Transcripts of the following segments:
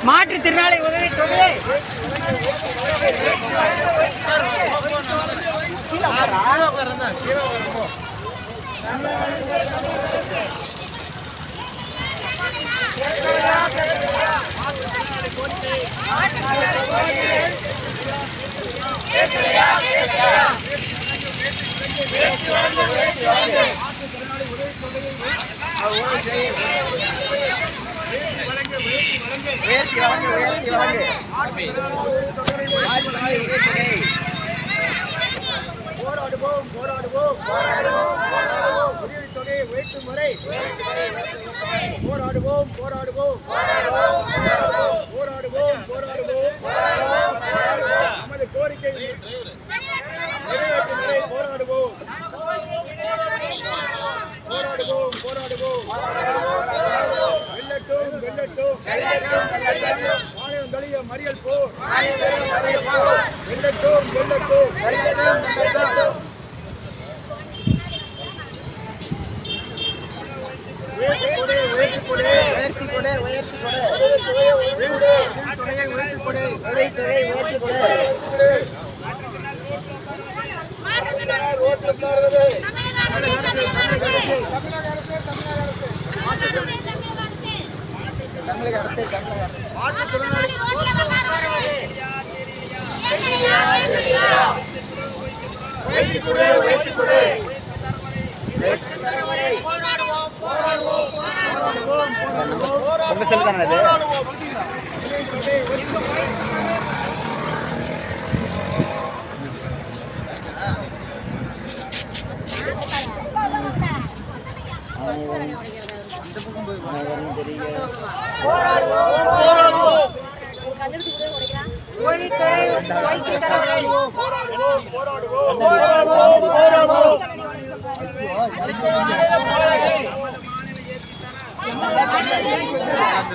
மாற்றுத்திறனாளி உதவித்தொகை போராடுவோம் போராடுவோம் உதவித்தொகை உயர்த்தும் வரை போராடுவோம் போராடுவோம் போராடுவோம் நமது கோரிக்கை நிறைவேற்றும் வரை போராடுவோம் வெல்லட்டும் மாநிலம் தலிய மறியல் போர் வெல்லட்டும் தமிழக அரசு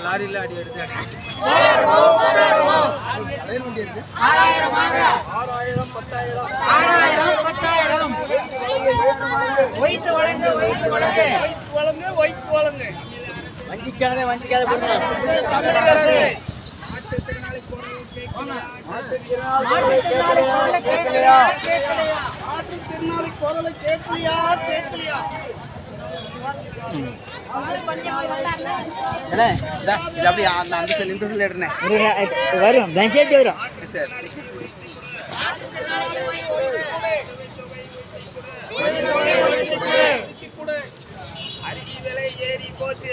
லாரியில அடி எடுத்து வஞ்சிக்காத தமிழக அரசு மாற்றுத்திறனாளி குரலை கேட்கலையா வரும் மெசேஜ் வரும் அரிசி விலை ஏறி போச்சு.